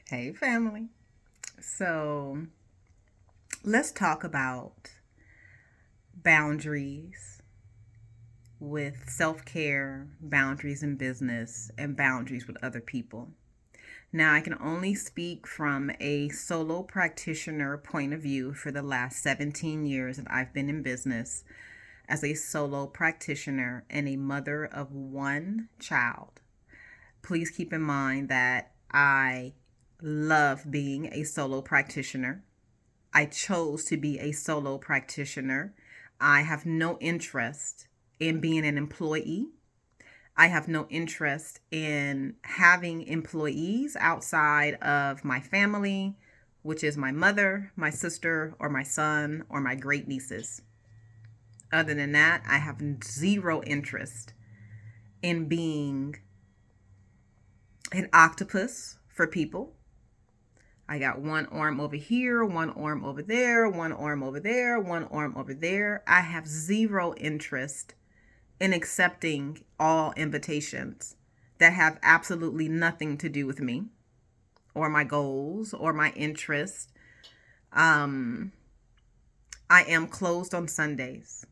Hey, family. So, let's talk about boundaries with self care, boundaries in business, and boundaries with other people. Now, I can only speak from a solo practitioner point of view for the last 17 years that I've been in business as a solo practitioner and a mother of one child. Please keep in mind that I love being a solo practitioner. I chose to be a solo practitioner. I have no interest in being an employee. I have no interest in having employees outside of my family, which is my mother, my sister, or my son, or my great nieces. Other than that, I have zero interest in being an octopus for people. I got one arm over here, one arm over there, one arm over there, one arm over there. I have zero interest in accepting all invitations that have absolutely nothing to do with me or my goals or my interests. I am closed on Sundays.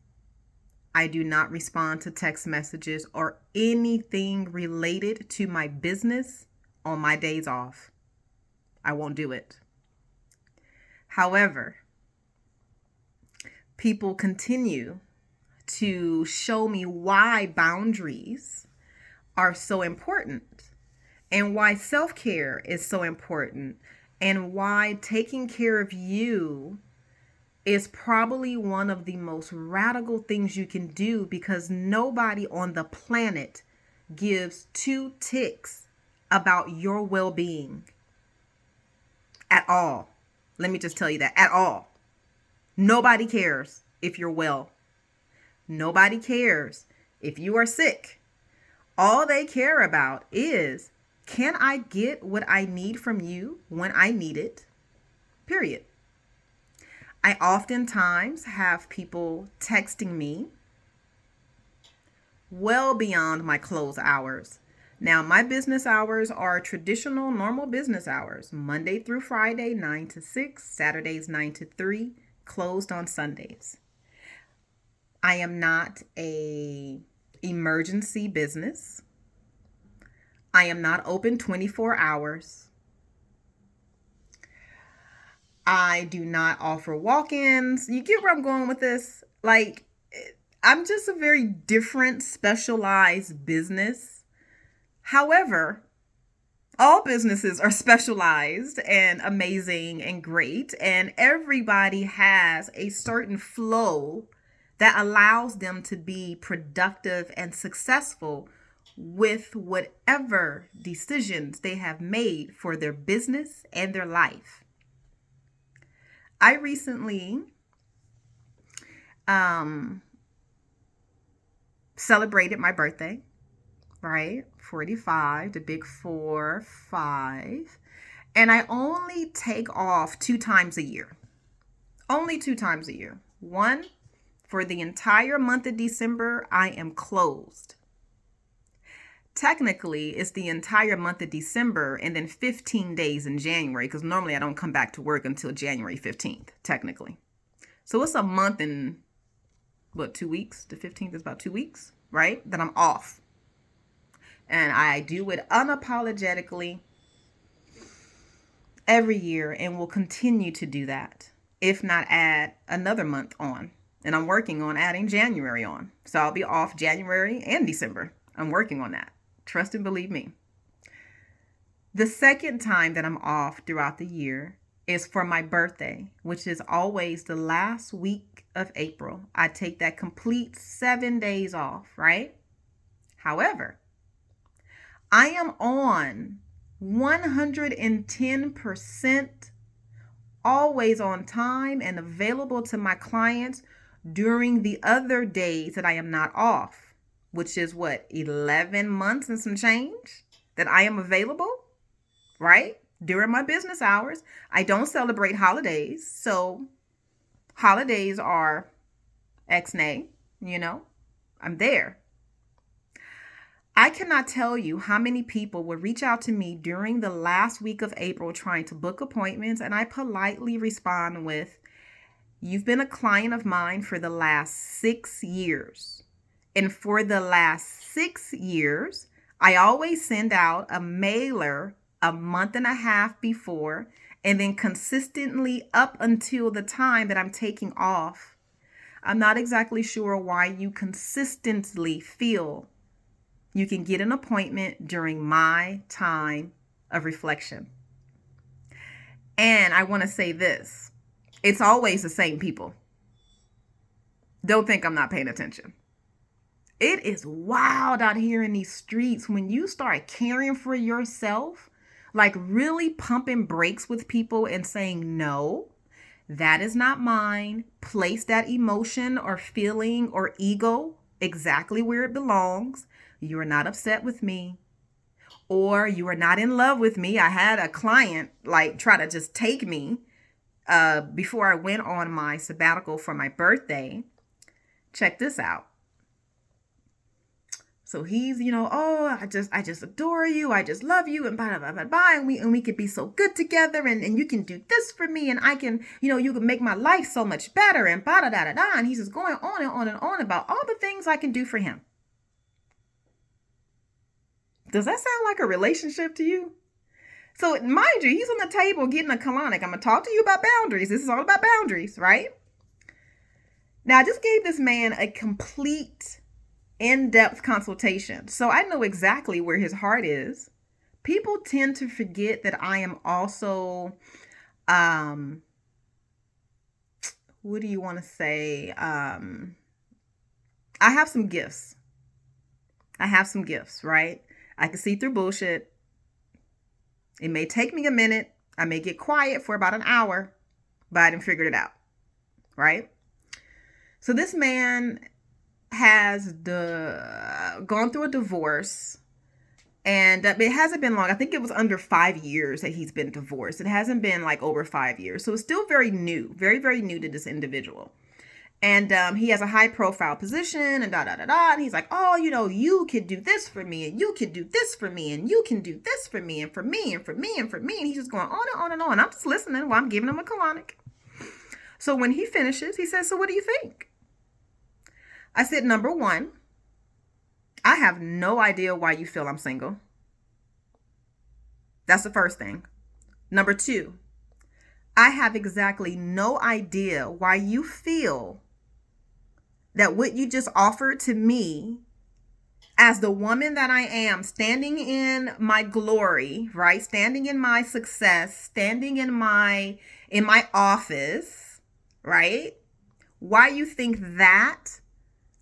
I do not respond to text messages or anything related to my business on my days off. I won't do it. However, people continue to show me why boundaries are so important and why self care is so important and why taking care of you is probably one of the most radical things you can do because nobody on the planet gives two ticks about your well being at all. Let me just tell you that at all. Nobody cares if you're well. Nobody cares if you are sick. All they care about is, can I get what I need from you when I need it? Period. I oftentimes have people texting me well beyond my close hours. Now, my business hours are traditional, normal business hours, Monday through Friday, 9 to 6, Saturdays, 9 to 3, closed on Sundays. I am not a emergency business. I am not open 24 hours. I do not offer walk-ins. You get where I'm going with this? Like, I'm just a very different, specialized business. However, all businesses are specialized and amazing and great, and everybody has a certain flow that allows them to be productive and successful with whatever decisions they have made for their business and their life. I recently celebrated my birthday, right? 45, the big 4, 5. And I only take off 2 times a year. Only 2 times a year. One, for the entire month of December, I am closed. Technically, it's the entire month of December and then 15 days in January, because normally I don't come back to work until January 15th, technically. So it's a month and, 2 weeks? The 15th is about 2 weeks, right? That I'm off. And I do it unapologetically every year and will continue to do that, if not add another month on. And I'm working on adding January on. So I'll be off January and December. I'm working on that. Trust and believe me. The second time that I'm off throughout the year is for my birthday, which is always the last week of April. I take that complete 7 days off, right? However, I am on 110% always on time and available to my clients during the other days that I am not off, which is 11 months and some change that I am available, right? During my business hours. I don't celebrate holidays. So holidays are ex-nay, I'm there. I cannot tell you how many people would reach out to me during the last week of April trying to book appointments, and I politely respond with, "You've been a client of mine for the last 6 years. And for the last 6 years, I always send out a mailer a month and a half before, and then consistently up until the time that I'm taking off. I'm not exactly sure why you consistently feel you can get an appointment during my time of reflection." And I want to say this. It's always the same people. Don't think I'm not paying attention. It is wild out here in these streets when you start caring for yourself, like really pumping brakes with people and saying, "No, that is not mine." Place that emotion or feeling or ego exactly where it belongs. You are not upset with me, or you are not in love with me. I had a client try to just take me before I went on my sabbatical for my birthday. Check this out. So he's, "Oh, I just adore you. I just love you, and blah, blah, blah, blah, and we could be so good together, and you can do this for me, and I can, you can make my life so much better, and blah, blah, blah, blah, blah." And he's just going on and on and on about all the things I can do for him. Does that sound like a relationship to you? So mind you, he's on the table getting a colonic. I'm going to talk to you about boundaries. This is all about boundaries, right? Now, I just gave this man a complete in-depth consultation, so I know exactly where his heart is. People tend to forget that I am also, what do you want to say? I have some gifts. Right? I can see through bullshit. It may take me a minute. I may get quiet for about an hour, but I done figured it out, right? So this man has gone through a divorce, and it hasn't been long. I think it was under 5 years that he's been divorced. It hasn't been over 5 years. So it's still very new, very, very new to this individual. And he has a high profile position and and he's like, "Oh, you could do this for me, and you could do this for me, and you can do this for me, and for me, and for me, and for me." And he's just going on and on and on. I'm just listening while I'm giving him a colonic. So when he finishes, he says, "So what do you think?" I said, "Number one, I have no idea why you feel I'm single. That's the first thing. Number two, I have exactly no idea why you feel that what you just offered to me as the woman that I am, standing in my glory, right? Standing in my success, standing in my office, right? Why you think that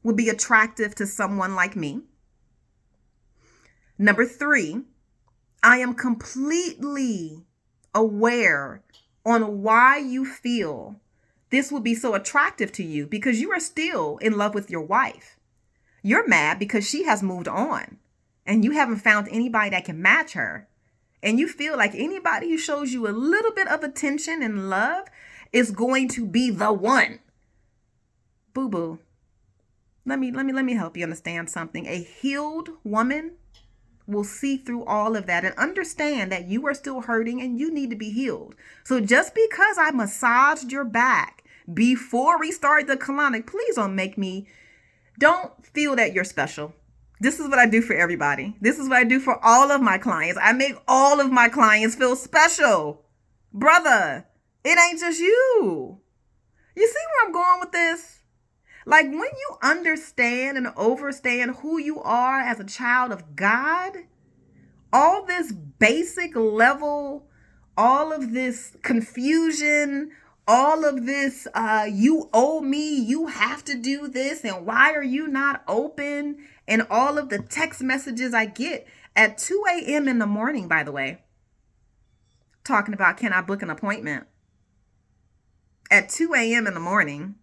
would be attractive to someone like me. Number three, I am completely aware on why you feel this would be so attractive to you, because you are still in love with your wife. You're mad because she has moved on and you haven't found anybody that can match her. And you feel like anybody who shows you a little bit of attention and love is going to be the one. Boo-boo. Let me help you understand something. A healed woman will see through all of that and understand that you are still hurting and you need to be healed. So just because I massaged your back before we started the colonic, please don't feel that you're special. This is what I do for everybody. This is what I do for all of my clients. I make all of my clients feel special. Brother, it ain't just you. You see where I'm going with this? When you understand and overstand who you are as a child of God, all this basic level, all of this confusion, all of this, you owe me, you have to do this, and why are you not open? And all of the text messages I get at 2 a.m. in the morning, by the way, talking about, can I book an appointment? At 2 a.m. in the morning.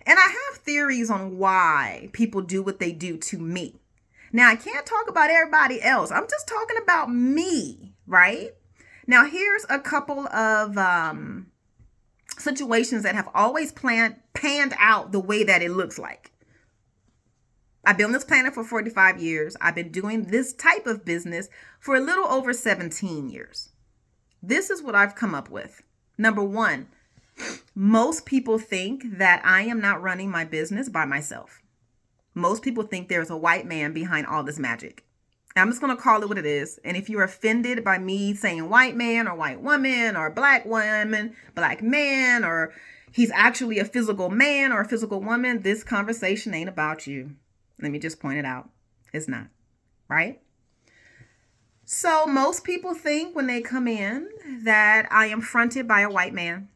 And I have theories on why people do what they do to me. Now, I can't talk about everybody else. I'm just talking about me, right? Now, here's a couple of situations that have always panned out the way that it looks like. I've been on this planet for 45 years. I've been doing this type of business for a little over 17 years. This is what I've come up with. Number one, most people think that I am not running my business by myself. Most people think there's a white man behind all this magic. I'm just going to call it what it is. And if you're offended by me saying white man or white woman or black woman, black man, or he's actually a physical man or a physical woman, this conversation ain't about you. Let me just point it out. It's not, right? So most people think when they come in that I am fronted by a white man.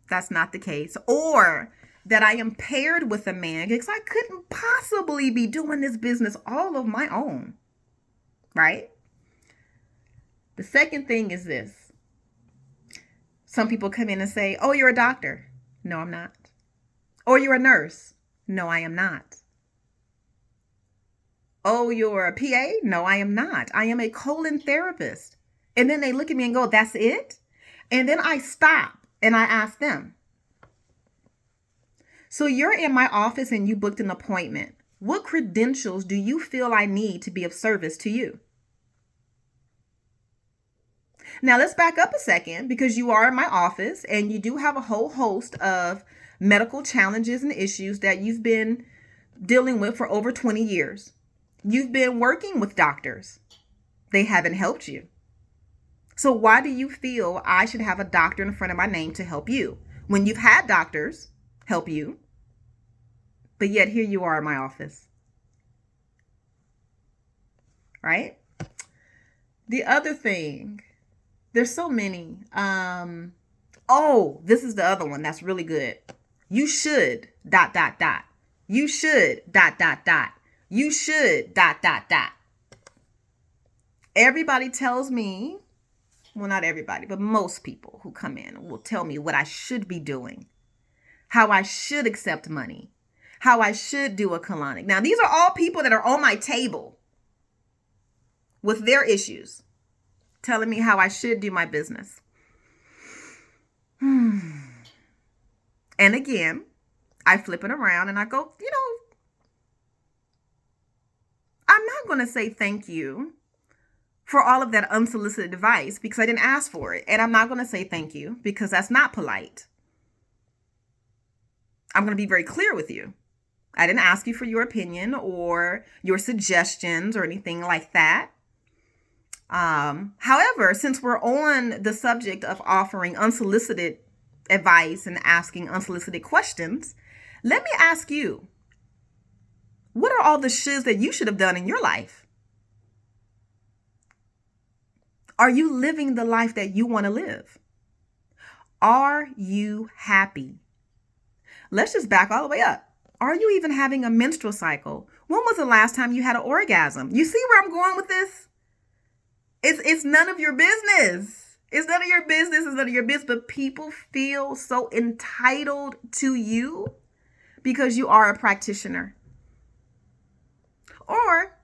That's not the case. Or that I am paired with a man, because I couldn't possibly be doing this business all of my own, right? The second thing is this. Some people come in and say, oh, you're a doctor. No, I'm not. Or you're a nurse. No, I am not. Oh, you're a PA? No, I am not. I am a colon therapist. And then they look at me and go, that's it? And then I stop and I ask them, so you're in my office and you booked an appointment. What credentials do you feel I need to be of service to you? Now let's back up a second, because you are in my office and you do have a whole host of medical challenges and issues that you've been dealing with for over 20 years. You've been working with doctors. They haven't helped you. So why do you feel I should have a doctor in front of my name to help you when you've had doctors help you, but yet here you are in my office, right? The other thing, there's so many. Oh, this is the other one that's really good. You should ... You should ... You should ... Everybody tells me, well, not everybody, but most people who come in will tell me what I should be doing, how I should accept money, how I should do a colonic. Now, these are all people that are on my table with their issues, telling me how I should do my business. And again, I flip it around and I go, I'm not going to say thank you for all of that unsolicited advice because I didn't ask for it. And I'm not going to say thank you because that's not polite. I'm going to be very clear with you. I didn't ask you for your opinion or your suggestions or anything like that. However, since we're on the subject of offering unsolicited advice and asking unsolicited questions, let me ask you, what are all the shoulds that you should have done in your life? Are you living the life that you want to live? Are you happy? Let's just back all the way up. Are you even having a menstrual cycle? When was the last time you had an orgasm? You see where I'm going with this? It's none of your business. It's none of your business. It's none of your business. But people feel so entitled to you because you are a practitioner. Or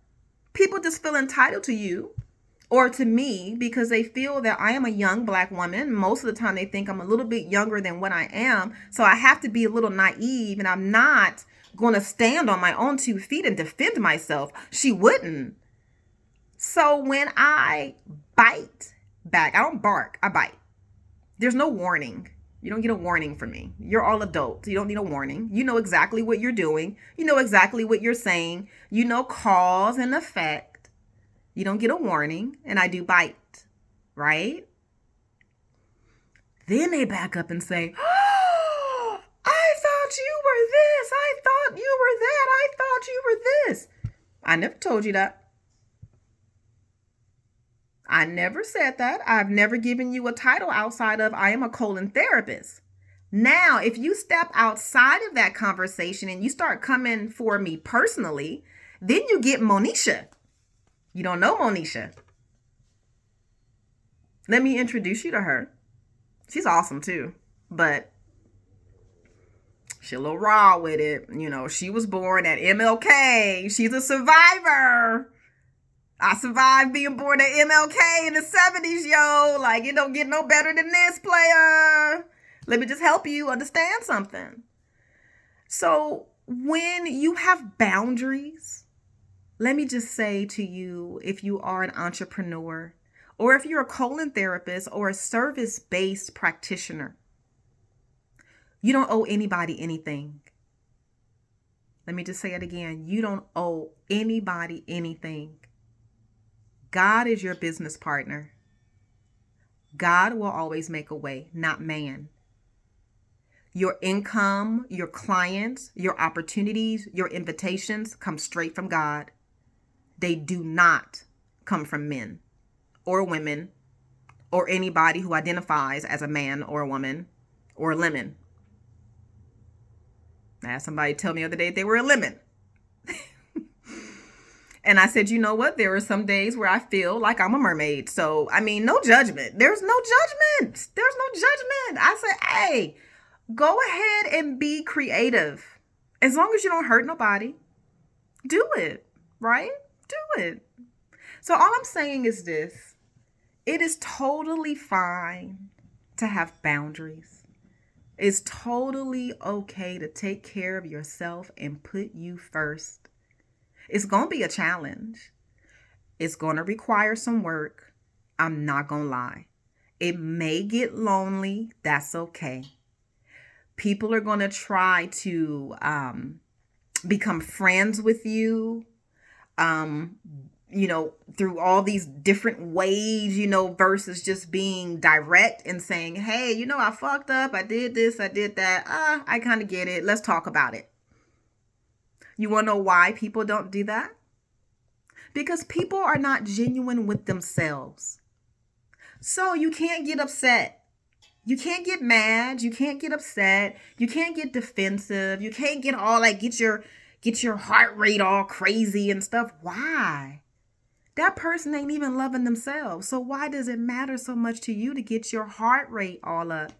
people just feel entitled to you or to me because they feel that I am a young Black woman. Most of the time they think I'm a little bit younger than what I am. So I have to be a little naive, and I'm not going to stand on my own 2 feet and defend myself. She wouldn't. So when I bite back, I don't bark, I bite. There's no warning. You don't get a warning from me. You're all adults. You don't need a warning. You know exactly what you're doing. You know exactly what you're saying. You know cause and effect. You don't get a warning, and I do bite, right? Then they back up and say, oh, I thought you were this. I thought you were that. I thought you were this. I never told you that. I never said that. I've never given you a title outside of I am a colon therapist. Now, if you step outside of that conversation and you start coming for me personally, then you get Monisha. You don't know Monisha. Let me introduce you to her. She's awesome too, but she's a little raw with it. She was born at MLK. She's a survivor. I survived being born at MLK in the 70s, yo. Like, it don't get no better than this, player. Let me just help you understand something. So when you have boundaries Let me just say to you, if you are an entrepreneur, or if you're a colon therapist or a service-based practitioner, you don't owe anybody anything. Let me just say it again. You don't owe anybody anything. God is your business partner. God will always make a way, not man. Your income, your clients, your opportunities, your invitations come straight from God. They do not come from men or women or anybody who identifies as a man or a woman or a lemon. I had somebody tell me the other day they were a lemon. And I said, you know what? There are some days where I feel like I'm a mermaid. So, I mean, no judgment. There's no judgment. There's no judgment. I say, hey, go ahead and be creative. As long as you don't hurt nobody, do it, right? Do it. So all I'm saying is this. It is totally fine to have boundaries. It's totally okay to take care of yourself and put you first. It's going to be a challenge. It's going to require some work. I'm not going to lie. It may get lonely. That's okay. People are going to try to become friends with you, through all these different ways, versus just being direct and saying, hey, I fucked up. I did this. I did that. I kind of get it. Let's talk about it. You want to know why people don't do that? Because people are not genuine with themselves. So you can't get upset. You can't get mad. You can't get upset. You can't get defensive. You can't get all get your heart rate all crazy and stuff. Why? That person ain't even loving themselves. So why does it matter so much to you to get your heart rate all up?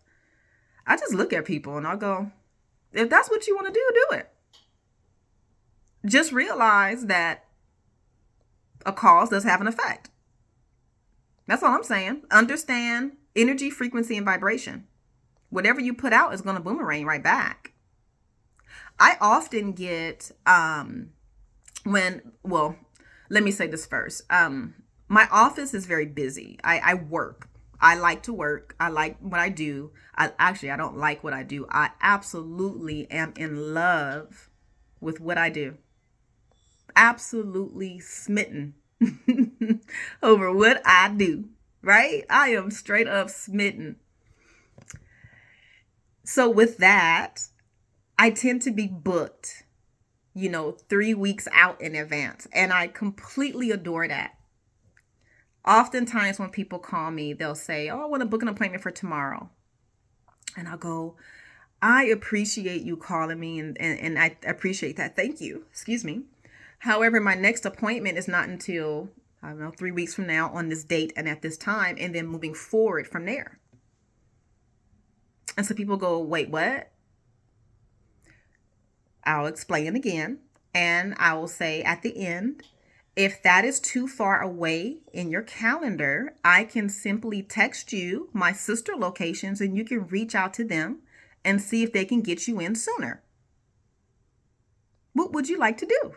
I just look at people and I'll go, if that's what you want to do, do it. Just realize that a cause does have an effect. That's all I'm saying. Understand energy, frequency, and vibration. Whatever you put out is going to boomerang right back. I often get, let me say this first. My office is very busy. I work. I like to work. I like what I do. I don't like what I do. I absolutely am in love with what I do. Absolutely smitten over what I do, right? I am straight up smitten. So with that, I tend to be booked, 3 weeks out in advance. And I completely adore that. Oftentimes when people call me, they'll say, oh, I want to book an appointment for tomorrow. And I'll go, I appreciate you calling me and I appreciate that. Thank you. Excuse me. However, my next appointment is not until, 3 weeks from now on this date and at this time, and then moving forward from there. And so people go, wait, what? I'll explain again. And I will say at the end, if that is too far away in your calendar, I can simply text you my sister locations and you can reach out to them and see if they can get you in sooner. What would you like to do?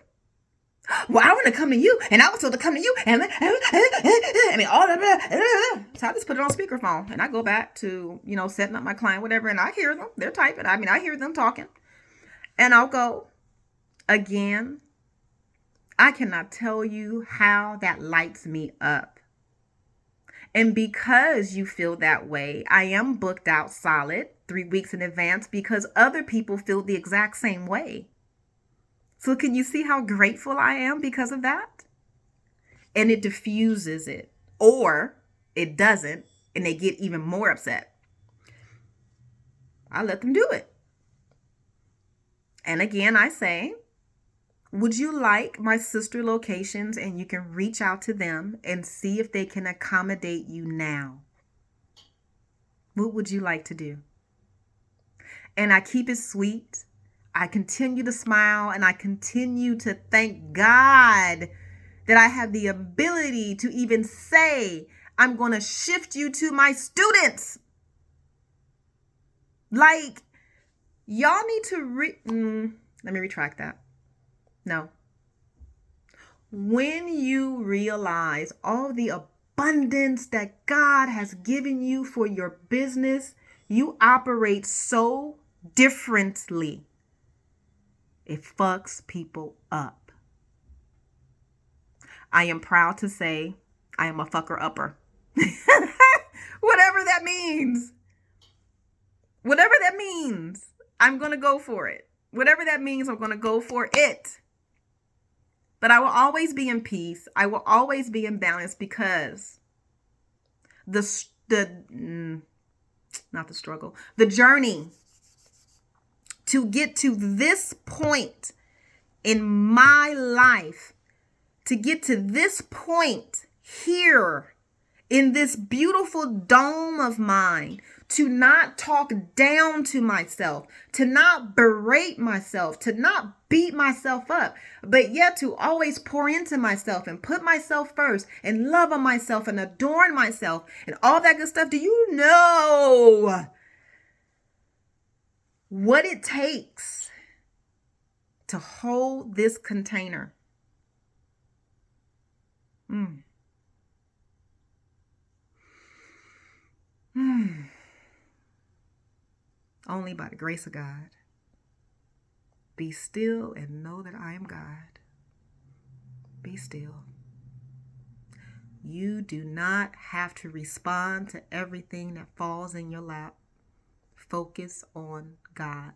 Well, I want to come to you, and I was told to come to you, and all that. So I just put it on speakerphone, and I go back to, setting up my client, whatever, and I hear them. They're typing. I hear them talking. And I'll go, again, I cannot tell you how that lights me up. And because you feel that way, I am booked out solid 3 weeks in advance because other people feel the exact same way. So can you see how grateful I am because of that? And it diffuses it. Or it doesn't, and they get even more upset. I let them do it. And again, I say, would you like my sister locations? And you can reach out to them and see if they can accommodate you now. What would you like to do? And I keep it sweet. I continue to smile and I continue to thank God that I have the ability to even say, I'm going to shift you to my students. Like, y'all need to let me retract that. No. When you realize all the abundance that God has given you for your business, you operate so differently. It fucks people up. I am proud to say I am a fucker upper. Whatever that means. Whatever that means, I'm going to go for it. Whatever that means, I'm going to go for it. But I will always be in peace. I will always be in balance because the journey to get to this point in my life, to get to this point here in this beautiful dome of mine, to not talk down to myself, to not berate myself, to not beat myself up, but yet to always pour into myself and put myself first and love on myself and adorn myself and all that good stuff. Do you know what it takes to hold this container? Only by the grace of God. Be still and know that I am God. Be still. You do not have to respond to everything that falls in your lap. Focus on God.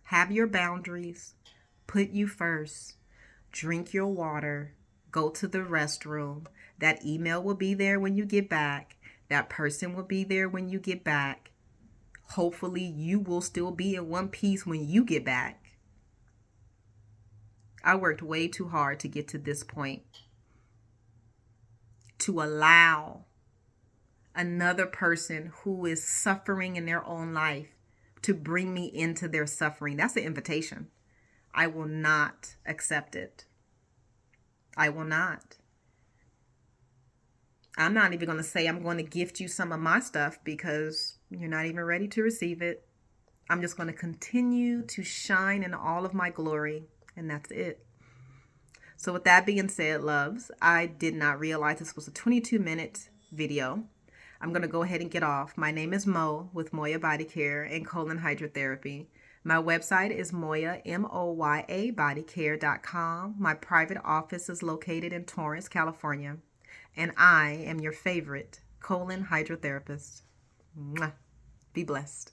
Have your boundaries. Put you first. Drink your water. Go to the restroom. That email will be there when you get back. That person will be there when you get back. Hopefully you will still be in one piece when you get back. I worked way too hard to get to this point. To allow another person who is suffering in their own life to bring me into their suffering. That's an invitation. I will not accept it. I will not. I'm not even going to say I'm going to gift you some of my stuff because you're not even ready to receive it. I'm just going to continue to shine in all of my glory, and that's it. So with that being said, loves, I did not realize this was a 22-minute video. I'm going to go ahead and get off. My name is Mo with Moya Body Care and Colon Hydrotherapy. My website is Moya, MOYA, bodycare.com. My private office is located in Torrance, California. And I am your favorite colon hydrotherapist. Mwah. Be blessed.